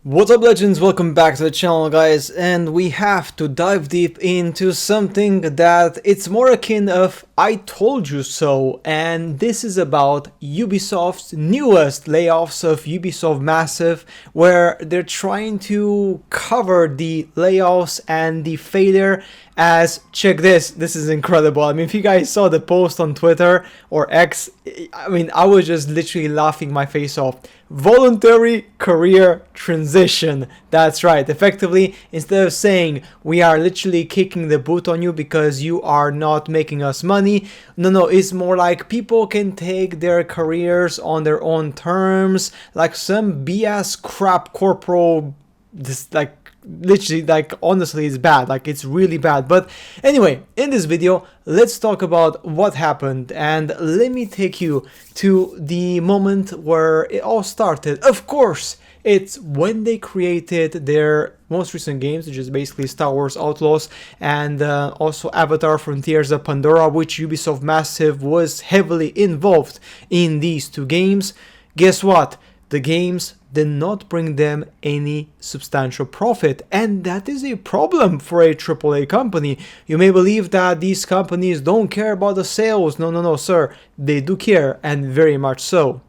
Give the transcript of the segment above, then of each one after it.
What's up, legends? Welcome back to the channel, guys, and we have to dive deep into something that it's more akin of I told you so, and this is about Ubisoft's newest layoffs of Ubisoft Massive, where they're trying to cover the layoffs and the failure as, check this is incredible. I mean, if you guys saw the post on Twitter or X, I mean, I was just literally laughing my face off. Voluntary career transition. That's right. Effectively, instead of saying we are literally kicking the boot on you because you are not making us money, no, it's more like people can take their careers on their own terms, like some BS crap corporal, this like literally, like, honestly, it's bad. Like, it's really bad. But anyway, in this video, let's talk about what happened, and let me take you to the moment where it all started. Of course, it's when they created their most recent games, which is basically Star Wars Outlaws and also Avatar Frontiers of Pandora, which Ubisoft Massive was heavily involved in these two games. Guess what? The games did not bring them any substantial profit, and that is a problem for a AAA company. You may believe that these companies don't care about the sales. No, sir. They do care, and very much so.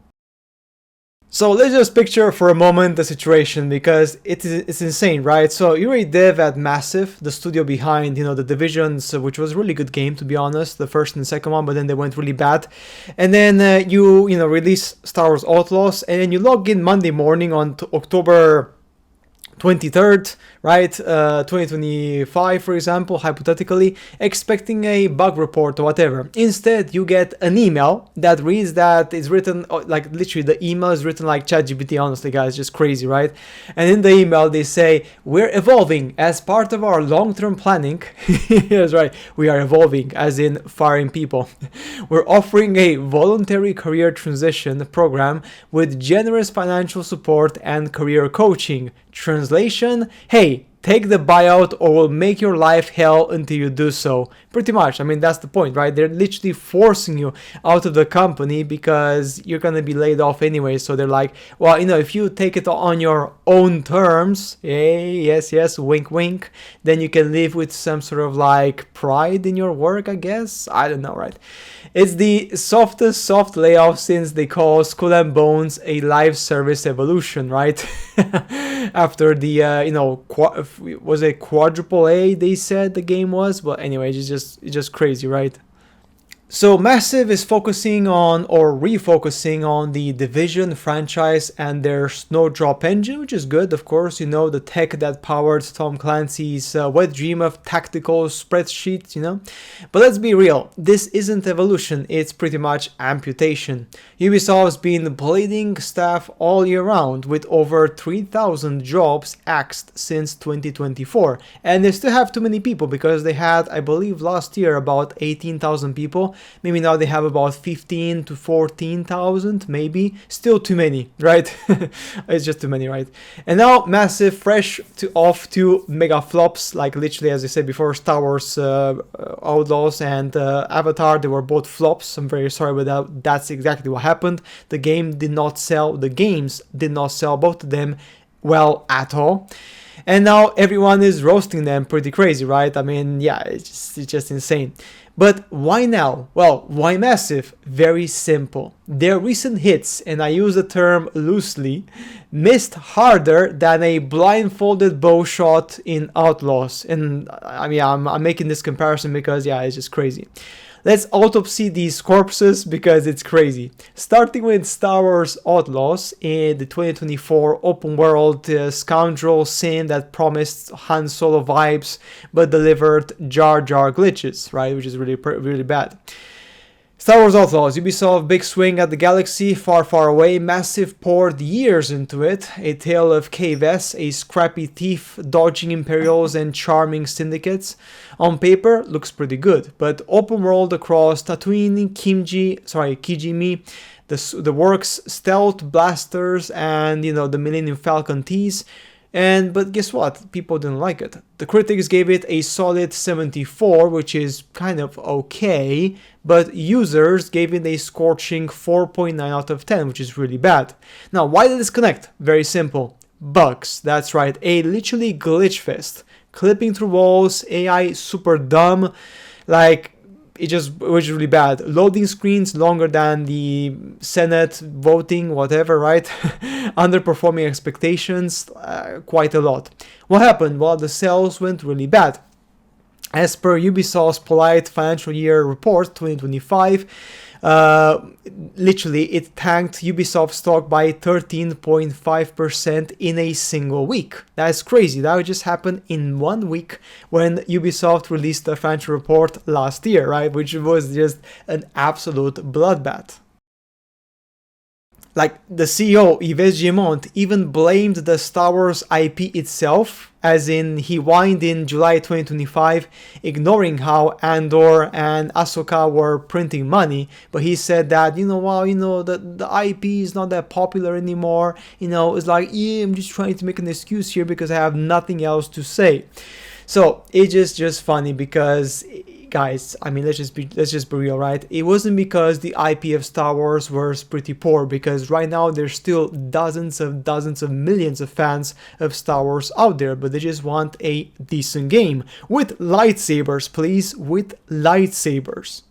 So let's just picture for a moment the situation, because it's insane, right? So you're a dev at Massive, the studio behind, the Divisions, which was a really good game, to be honest, the first and second one, but then they went really bad. And then you release Star Wars Outlaws, and then you log in Monday morning on October 23rd, right, 2025, for example, hypothetically, expecting a bug report or whatever. Instead, you get an email that reads that it's written, like, literally the email is written like ChatGPT, honestly, guys, just crazy, right? And in the email, they say, we're evolving as part of our long-term planning. That's right, we are evolving, as in firing people. We're offering a voluntary career transition program with generous financial support and career coaching. Translation: hey, take the buyout or we'll make your life hell until you do so. Pretty much. I mean, that's the point, right? They're literally forcing you out of the company because you're gonna be laid off anyway. So they're like, well, if you take it on your own terms, hey, yes, wink wink, then you can live with some sort of like pride in your work, I guess. I don't know, right? It's the softest soft layoff since they call Skull and Bones a live service evolution, right? After the was it quadruple A they said the game was, but anyway, it's just crazy, right? So Massive is focusing on, or refocusing on, the Division franchise and their Snowdrop engine, which is good, of course, the tech that powered Tom Clancy's wet dream of tactical spreadsheets, But let's be real, this isn't evolution, it's pretty much amputation. Ubisoft's been bleeding staff all year round, with over 3,000 jobs axed since 2024, and they still have too many people, because they had, I believe, last year about 18,000 people. Maybe now they have about 15 to 14,000, maybe. Still too many, right? It's just too many, right? And now Massive, off to mega flops, like literally, as I said before, Star Wars Outlaws and Avatar, they were both flops. I'm very sorry, but that's exactly what happened. The games did not sell, both of them, well at all. And now everyone is roasting them pretty crazy, right? I mean, yeah, it's just insane. But why now? Well, why Massive? Very simple. Their recent hits, and I use the term loosely, missed harder than a blindfolded bow shot in Outlaws. And I mean, I'm making this comparison because, yeah, it's just crazy. Let's autopsy these corpses because it's crazy. Starting with Star Wars Outlaws, in the 2024 open world scoundrel sim that promised Han Solo vibes but delivered Jar Jar glitches, right? Which is really bad. Star Wars Outlaws, Ubisoft big swing at the galaxy, far away. Massive poured years into it. A tale of KVS, a scrappy thief dodging Imperials and charming syndicates. On paper, looks pretty good, but open world across Tatooine, Kijimi, the works, stealth blasters, and the Millennium Falcon tease. But guess what? People didn't like it. The critics gave it a solid 74, which is kind of okay, but users gave it a scorching 4.9 out of 10, which is really bad. Now, why the disconnect? Very simple. bugs. That's right, a literally glitch fest. Clipping through walls, AI super dumb, like it was really bad. Loading screens longer than the Senate voting, whatever, right? Underperforming expectations, quite a lot. What happened? Well, the sales went really bad. As per Ubisoft's polite financial year report 2025, literally it tanked Ubisoft stock by 13.5% in a single week. That's crazy. That just happened in 1 week when Ubisoft released the financial report last year, right? Which was just an absolute bloodbath. Like the CEO, Yves Guillemot, even blamed the Star Wars IP itself, as in he whined in July 2025, ignoring how Andor and Ahsoka were printing money, but he said that, the IP is not that popular anymore, it's like, yeah, I'm just trying to make an excuse here because I have nothing else to say. So it's just funny because, guys, I mean, let's just be real, right? It wasn't because the IP of Star Wars was pretty poor, because right now there's still dozens of millions of fans of Star Wars out there, but they just want a decent game with lightsabers, please, with lightsabers.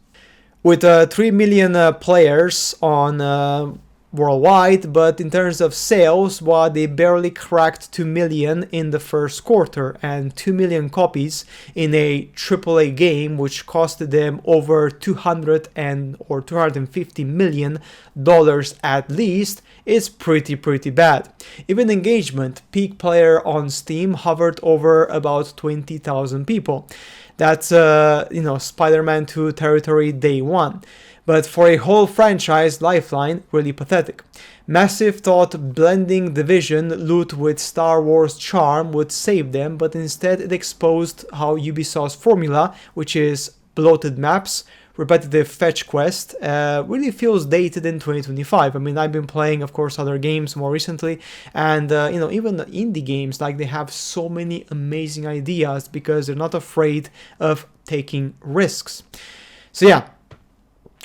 With 3 million players on worldwide, but in terms of sales, well, they barely cracked 2 million in the first quarter, and 2 million copies in a AAA game, which costed them over 250 million dollars at least, is pretty bad. Even engagement, peak player on Steam hovered over about 20,000 people. That's Spider-Man 2 territory day one. But for a whole franchise lifeline, really pathetic. Massive thought blending Division loot with Star Wars charm would save them, but instead it exposed how Ubisoft's formula, which is bloated maps, repetitive fetch quest, really feels dated in 2025. I mean, I've been playing, of course, other games more recently, and even the indie games, like, they have so many amazing ideas because they're not afraid of taking risks. So yeah.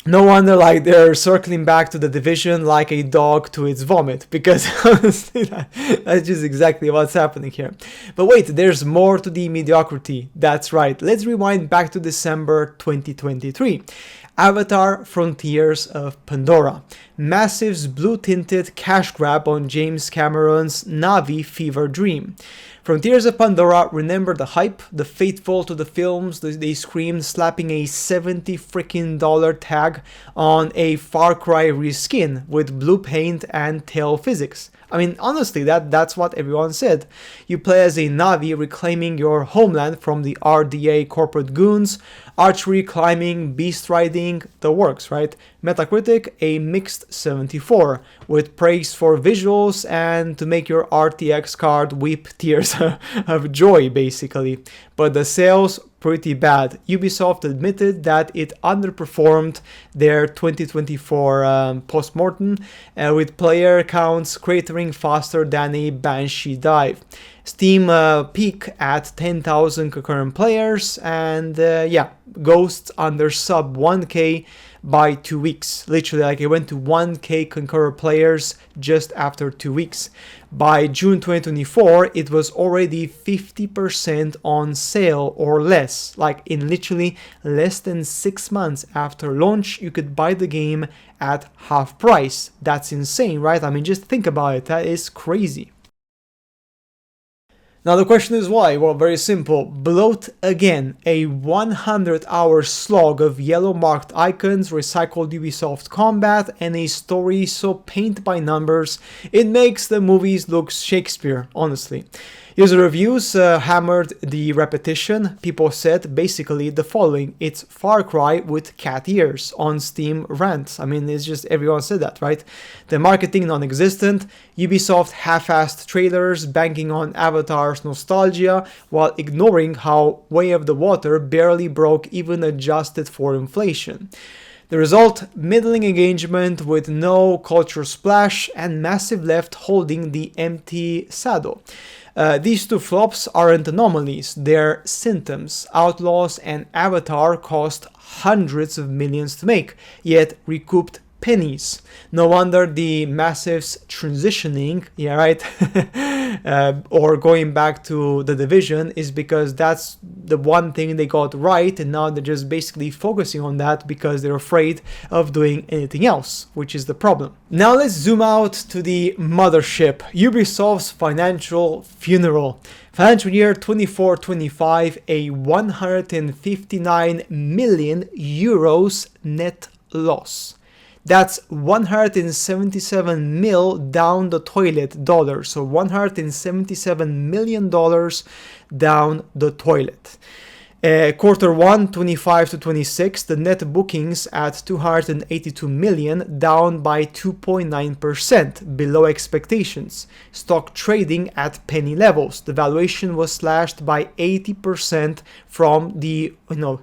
No wonder, like, they're circling back to the Division like a dog to its vomit, because honestly, that's just exactly what's happening here. But wait, there's more to the mediocrity. That's right, let's rewind back to December 2023. Avatar: Frontiers of Pandora. Massive's blue-tinted cash grab on James Cameron's Na'vi fever dream. Frontiers of Pandora, remember the hype, the faithful to the films, they screamed, slapping a $70 freaking tag on a Far Cry reskin with blue paint and tail physics. I mean, honestly, that's what everyone said. You play as a Na'vi reclaiming your homeland from the RDA corporate goons, archery, climbing, beast riding, the works, right? Metacritic, a mixed 74, with praise for visuals and to make your RTX card weep tears of joy, basically. But the sales, pretty bad. Ubisoft admitted that it underperformed their 2024 post-mortem, with player counts cratering faster than a Banshee dive. Steam peak at 10,000 concurrent players, and Ghosts under sub 1k by 2 weeks. Literally, like, it went to 1k concurrent players just after 2 weeks. By June 2024, it was already 50% on sale or less. Like, in literally less than 6 months after launch, you could buy the game at half price. That's insane, right? I mean, just think about it. That is crazy. Now the question is why? Well, very simple. Bloat again, a 100-hour slog of yellow marked icons, recycled Ubisoft combat, and a story so paint by numbers it makes the movies look Shakespeare, honestly. User reviews hammered the repetition. People said basically the following: it's Far Cry with cat ears. On Steam rants. I mean, it's just, everyone said that, right? The marketing non-existent, Ubisoft half-assed trailers banking on Avatar's nostalgia while ignoring how Way of the Water barely broke even adjusted for inflation. The result, middling engagement with no culture splash and Massive left holding the empty saddle. These two flops aren't anomalies, they're symptoms. Outlaws and Avatar cost hundreds of millions to make, yet recouped pennies. No wonder the massive transitioning, yeah, right, or going back to the Division is because that's the one thing they got right, and now they're just basically focusing on that because they're afraid of doing anything else, which is the problem. Now let's zoom out to the mothership, Ubisoft's financial funeral. Financial year 24-25, a 159 million euros net loss. That's 177 mil down the toilet dollars. So $177 million down the toilet. Quarter 1, 25-26, the net bookings at 282 million, down by 2.9%, below expectations. Stock trading at penny levels. The valuation was slashed by 80% from the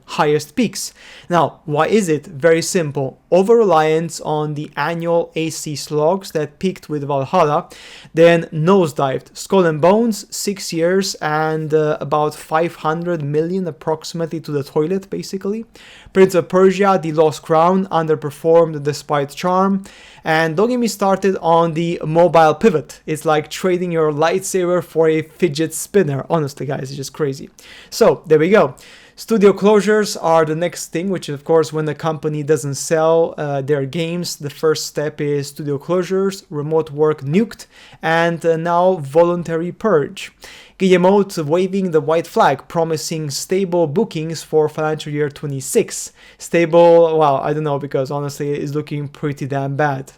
highest peaks. Now, why is it? Very simple. Over-reliance on the annual AC slogs that peaked with Valhalla, then nosedived. Skull and Bones, 6 years and about 500 million approximately to the toilet, basically. Prince of Persia, The Lost Crown, underperformed despite charm. And don't get me started on the mobile pivot. It's like trading your lightsaber for a fidget spinner. Honestly, guys, it's just crazy. So, there we go. Studio closures are the next thing, which of course when the company doesn't sell their games, the first step is studio closures, remote work nuked, and now voluntary purge. Guillemot waving the white flag, promising stable bookings for financial year 26. Stable, well, I don't know, because honestly it's looking pretty damn bad.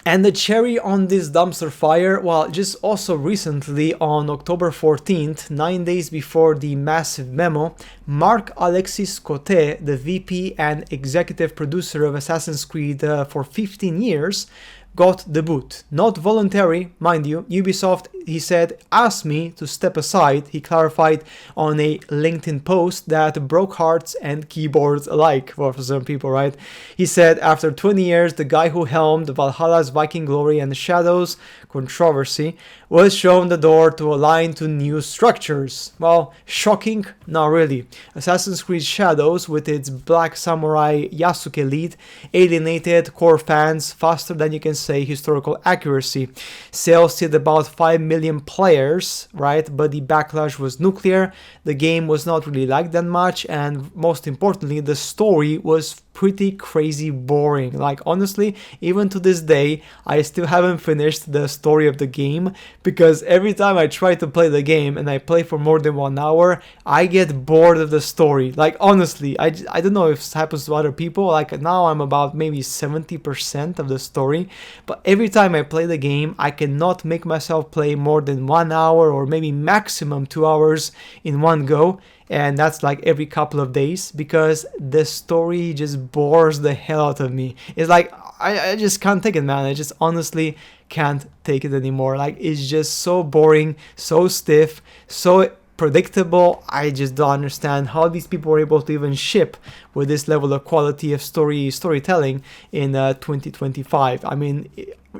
And the cherry on this dumpster fire, well, just also recently on October 14th, 9 days before the massive memo, Marc Alexis Cote, the VP and executive producer of Assassin's Creed for 15 years, got the boot. Not voluntary, mind you. Ubisoft, he said, asked me to step aside. He clarified on a LinkedIn post that broke hearts and keyboards alike. Well, for some people, right? He said, after 20 years, the guy who helmed Valhalla's Viking Glory and Shadows controversy was shown the door to align to new structures. Well, shocking? Not really. Assassin's Creed Shadows, with its Black Samurai Yasuke lead, alienated core fans faster than you can say historical accuracy. Sales hit about 5 million players, right? But the backlash was nuclear. The game was not really liked that much, and most importantly, the story was pretty crazy boring. Like, honestly, even to this day, I still haven't finished the story of the game, because every time I try to play the game and I play for more than 1 hour, I get bored of the story. Like, honestly, I don't know if this happens to other people. Like, now I'm about maybe 70% of the story, but every time I play the game, I cannot make myself play more than 1 hour or maybe maximum 2 hours in one go. And that's like every couple of days, because the story just bores the hell out of me. It's like, I just can't take it, man. I just honestly can't take it anymore. Like, it's just so boring, so stiff, so predictable. I just don't understand how these people were able to even ship with this level of quality of storytelling in 2025. I mean,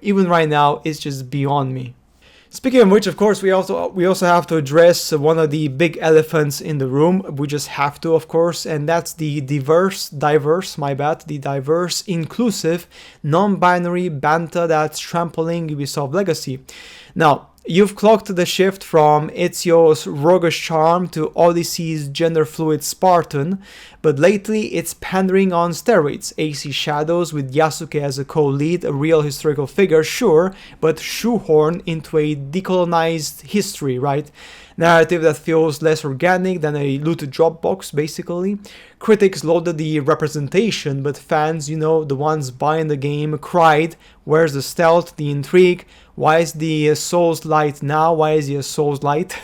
even right now, it's just beyond me. Speaking of which, of course, we also have to address one of the big elephants in the room. We just have to, of course, and that's the diverse, inclusive, non-binary banta that's trampling Ubisoft legacy. Now, you've clocked the shift from Ezio's roguish charm to Odyssey's gender-fluid Spartan, but lately it's pandering on steroids. AC Shadows with Yasuke as a co-lead, a real historical figure, sure, but shoehorned into a decolonized history, right? Narrative that feels less organic than a looted Dropbox, basically. Critics lauded the representation, but fans, the ones buying the game, cried, where's the stealth, the intrigue? Why is the Souls light now? Why is he a Souls light?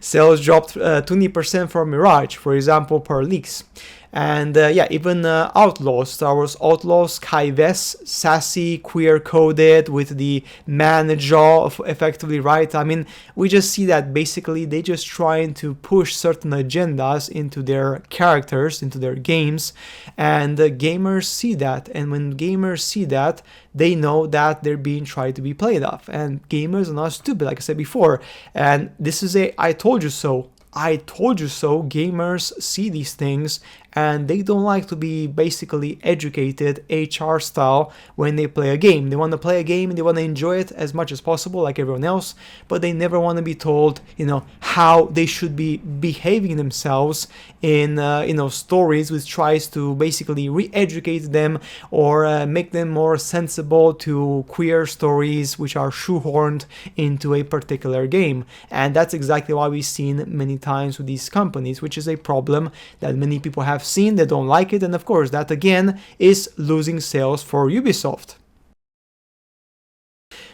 Sales dropped 20% for Mirage, for example, per leaks. And even Outlaws, Star Wars Outlaws, Kai Vess, sassy, queer-coded, with the man jaw effectively, right? I mean, we just see that basically they just trying to push certain agendas into their characters, into their games, and gamers see that. And when gamers see that, they know that they're being tried to be played off. And gamers are not stupid, like I said before. And this is a I told you so. I told you so. Gamers see these things and they don't like to be basically educated HR style when they play a game. They want to play a game and they want to enjoy it as much as possible like everyone else, but they never want to be told, how they should be behaving themselves in stories, which tries to basically re-educate them or make them more sensible to queer stories which are shoehorned into a particular game. And that's exactly what we've seen many times with these companies, which is a problem that many people have seen. They don't like it, and of course that again is losing sales for Ubisoft.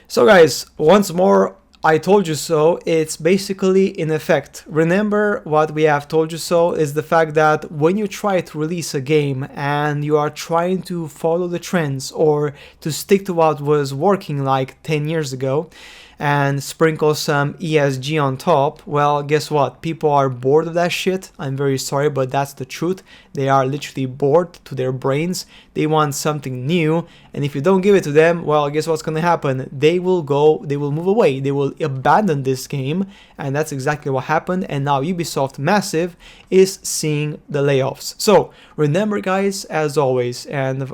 So guys, once more, I told you so. It's basically in effect. Remember what we have told you so is the fact that when you try to release a game and you are trying to follow the trends or to stick to what was working like 10 years ago and sprinkle some ESG on top, well, guess what? People are bored of that shit. I'm very sorry, but that's the truth. They are literally bored to their brains. They want something new, and if you don't give it to them, well, guess what's gonna happen? They will move away, they will abandon this game, and that's exactly what happened. And now Ubisoft Massive is seeing the layoffs. So remember guys, as always, and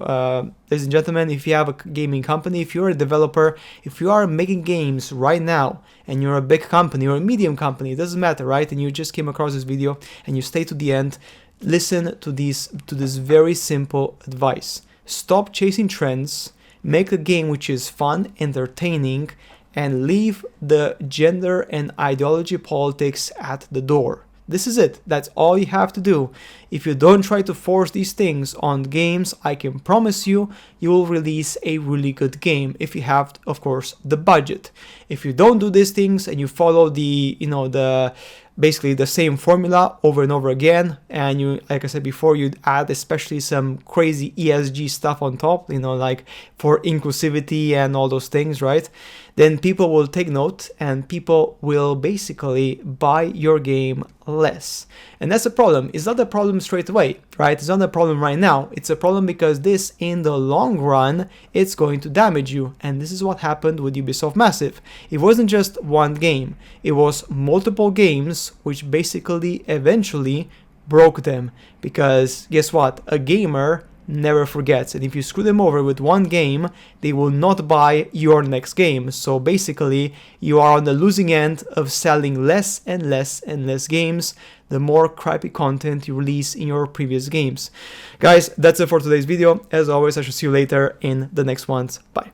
ladies and gentlemen, if you have a gaming company, if you're a developer, if you are making games right now, and you're a big company or a medium company, it doesn't matter, right? And you just came across this video and you stay to the end, listen to this very simple advice. Stop chasing trends, make a game which is fun, entertaining, and leave the gender and ideology politics at the door. This is it. That's all you have to do. If you don't try to force these things on games, I can promise you, you will release a really good game if you have, of course, the budget. If you don't do these things and you follow basically the same formula over and over again, and you, like I said before, you add especially some crazy ESG stuff on top, like for inclusivity and all those things, right? Then people will take note and people will basically buy your game less. And that's a problem. It's not a problem straight away, right? It's not a problem right now. It's a problem because this, in the long run, it's going to damage you. And this is what happened with Ubisoft Massive. It wasn't just one game. It was multiple games which basically eventually broke them. Because guess what? A gamer never forgets, and if you screw them over with one game, they will not buy your next game. So basically you are on the losing end of selling less and less and less games the more crappy content you release in your previous games. Guys, that's it for today's video. As always, I shall see you later in the next ones. Bye.